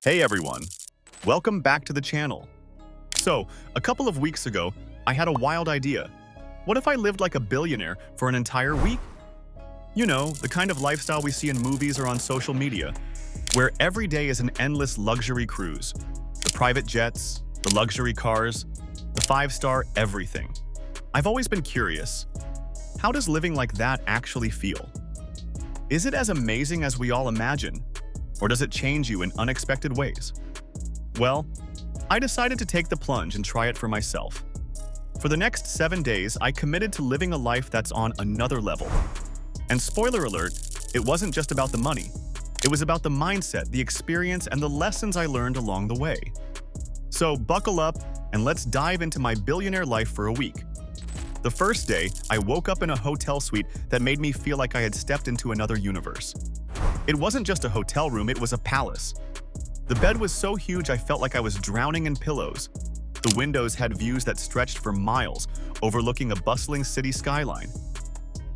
Hey everyone, welcome back to the channel. So, a couple of weeks ago, I had a wild idea. What if I lived like a billionaire for an entire week? You know, the kind of lifestyle we see in movies or on social media, where every day is an endless luxury cruise. The private jets, the luxury cars, the five-star everything. I've always been curious, how does living like that actually feel? Is it as amazing as we all imagine? Or does it change you in unexpected ways? Well, I decided to take the plunge and try it for myself. For the next 7 days, I committed to living a life that's on another level. And spoiler alert, it wasn't just about the money. It was about the mindset, the experience, and the lessons I learned along the way. So buckle up and let's dive into my billionaire life for a week. The first day, I woke up in a hotel suite that made me feel like I had stepped into another universe. It wasn't just a hotel room, it was a palace. The bed was so huge I felt like I was drowning in pillows. The windows had views that stretched for miles, overlooking a bustling city skyline.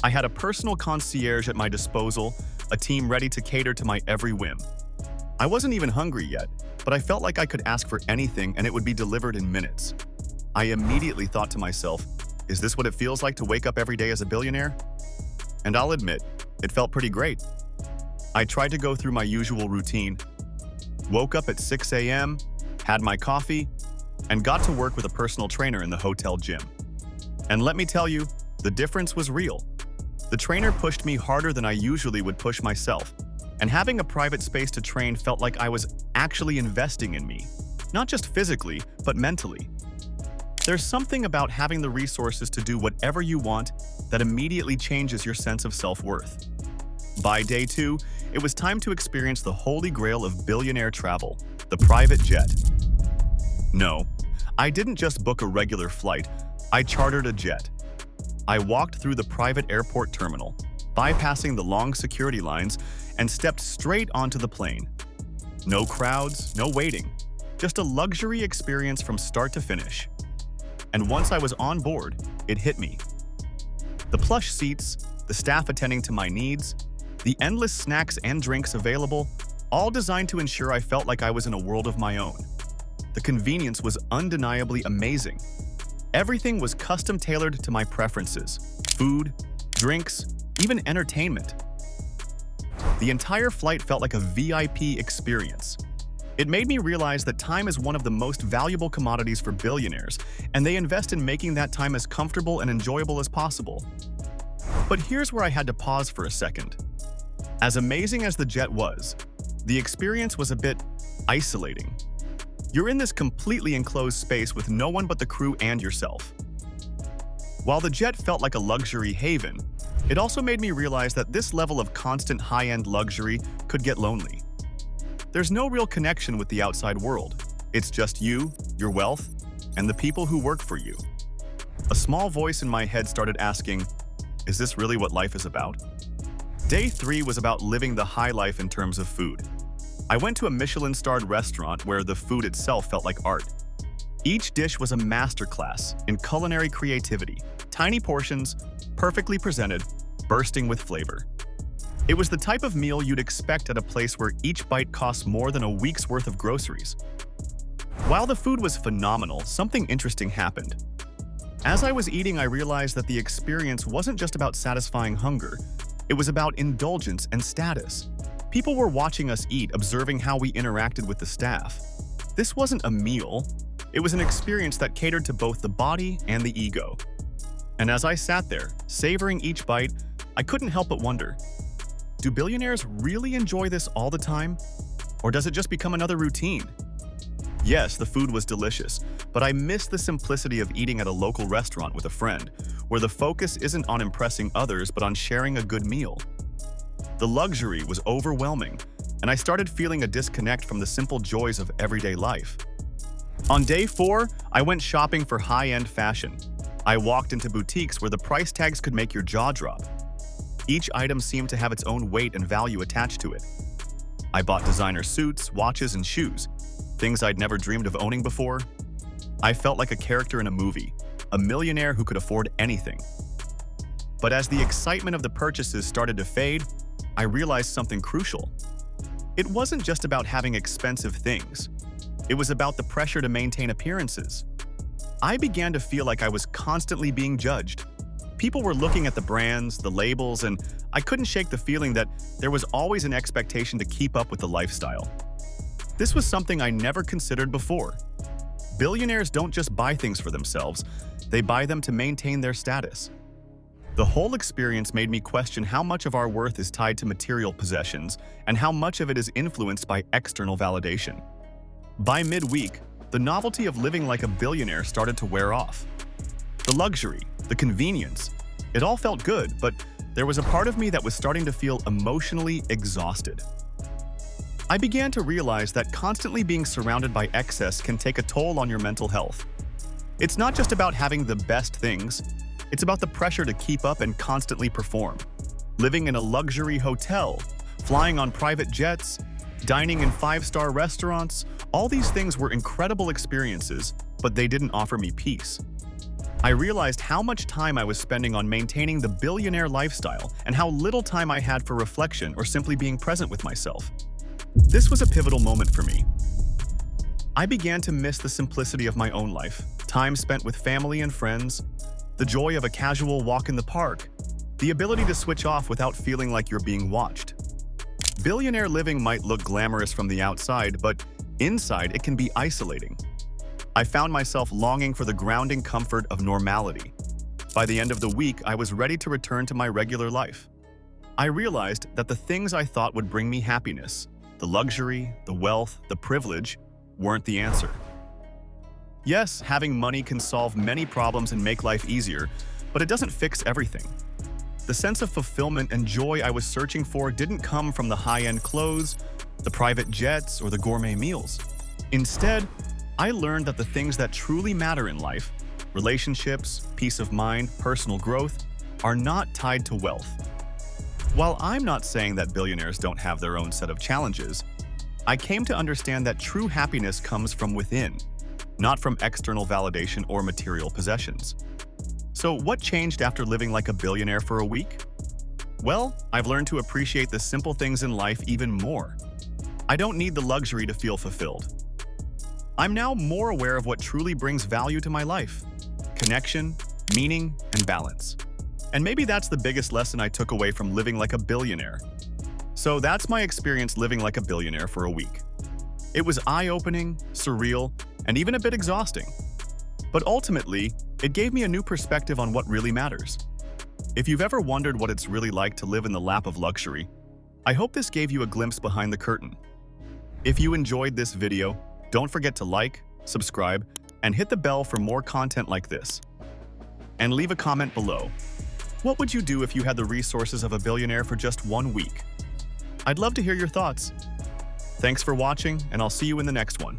I had a personal concierge at my disposal, a team ready to cater to my every whim. I wasn't even hungry yet, but I felt like I could ask for anything and it would be delivered in minutes. I immediately thought to myself, is this what it feels like to wake up every day as a billionaire? And I'll admit, it felt pretty great. I tried to go through my usual routine, woke up at 6 a.m., had my coffee, and got to work with a personal trainer in the hotel gym. And let me tell you, the difference was real. The trainer pushed me harder than I usually would push myself, and having a private space to train felt like I was actually investing in me, not just physically, but mentally. There's something about having the resources to do whatever you want that immediately changes your sense of self-worth. By day 2, it was time to experience the holy grail of billionaire travel, the private jet. No, I didn't just book a regular flight, I chartered a jet. I walked through the private airport terminal, bypassing the long security lines, and stepped straight onto the plane. No crowds, no waiting, just a luxury experience from start to finish. And once I was on board, it hit me. The plush seats, the staff attending to my needs, the endless snacks and drinks available, all designed to ensure I felt like I was in a world of my own. The convenience was undeniably amazing. Everything was custom-tailored to my preferences: food, drinks, even entertainment. The entire flight felt like a VIP experience. It made me realize that time is one of the most valuable commodities for billionaires, and they invest in making that time as comfortable and enjoyable as possible. But here's where I had to pause for a second. As amazing as the jet was, the experience was a bit isolating. You're in this completely enclosed space with no one but the crew and yourself. While the jet felt like a luxury haven, it also made me realize that this level of constant high-end luxury could get lonely. There's no real connection with the outside world. It's just you, your wealth, and the people who work for you. A small voice in my head started asking, is this really what life is about? Day 3 was about living the high life in terms of food. I went to a Michelin-starred restaurant where the food itself felt like art. Each dish was a masterclass in culinary creativity, tiny portions, perfectly presented, bursting with flavor. It was the type of meal you'd expect at a place where each bite costs more than a week's worth of groceries. While the food was phenomenal, something interesting happened. As I was eating, I realized that the experience wasn't just about satisfying hunger. It was about indulgence and status. People were watching us eat, observing how we interacted with the staff. This wasn't a meal. It was an experience that catered to both the body and the ego. And as I sat there, savoring each bite, I couldn't help but wonder, do billionaires really enjoy this all the time? Or does it just become another routine? Yes, the food was delicious, but I missed the simplicity of eating at a local restaurant with a friend, where the focus isn't on impressing others but on sharing a good meal. The luxury was overwhelming, and I started feeling a disconnect from the simple joys of everyday life. On day 4, I went shopping for high-end fashion. I walked into boutiques where the price tags could make your jaw drop. Each item seemed to have its own weight and value attached to it. I bought designer suits, watches, and shoes, things I'd never dreamed of owning before. I felt like a character in a movie, a millionaire who could afford anything. But as the excitement of the purchases started to fade, I realized something crucial. It wasn't just about having expensive things. It was about the pressure to maintain appearances. I began to feel like I was constantly being judged. People were looking at the brands, the labels, and I couldn't shake the feeling that there was always an expectation to keep up with the lifestyle. This was something I never considered before. Billionaires don't just buy things for themselves, they buy them to maintain their status. The whole experience made me question how much of our worth is tied to material possessions and how much of it is influenced by external validation. By midweek, the novelty of living like a billionaire started to wear off. The luxury, the convenience, it all felt good, but there was a part of me that was starting to feel emotionally exhausted. I began to realize that constantly being surrounded by excess can take a toll on your mental health. It's not just about having the best things, it's about the pressure to keep up and constantly perform. Living in a luxury hotel, flying on private jets, dining in five-star restaurants, all these things were incredible experiences, but they didn't offer me peace. I realized how much time I was spending on maintaining the billionaire lifestyle and how little time I had for reflection or simply being present with myself. This was a pivotal moment for me. I began to miss the simplicity of my own life, time spent with family and friends, the joy of a casual walk in the park, the ability to switch off without feeling like you're being watched. Billionaire living might look glamorous from the outside, but inside it can be isolating. I found myself longing for the grounding comfort of normality. By the end of the week, I was ready to return to my regular life. I realized that the things I thought would bring me happiness, the luxury, the wealth, the privilege, weren't the answer. Yes, having money can solve many problems and make life easier, but it doesn't fix everything. The sense of fulfillment and joy I was searching for didn't come from the high-end clothes, the private jets, or the gourmet meals. Instead, I learned that the things that truly matter in life, relationships, peace of mind, personal growth, are not tied to wealth. While I'm not saying that billionaires don't have their own set of challenges, I came to understand that true happiness comes from within, not from external validation or material possessions. So what changed after living like a billionaire for a week? Well, I've learned to appreciate the simple things in life even more. I don't need the luxury to feel fulfilled. I'm now more aware of what truly brings value to my life: connection, meaning, and balance. And maybe that's the biggest lesson I took away from living like a billionaire. So that's my experience living like a billionaire for a week. It was eye-opening, surreal, and even a bit exhausting. But ultimately, it gave me a new perspective on what really matters. If you've ever wondered what it's really like to live in the lap of luxury, I hope this gave you a glimpse behind the curtain. If you enjoyed this video, don't forget to like, subscribe, and hit the bell for more content like this. And leave a comment below. What would you do if you had the resources of a billionaire for just 1 week? I'd love to hear your thoughts. Thanks for watching, and I'll see you in the next one.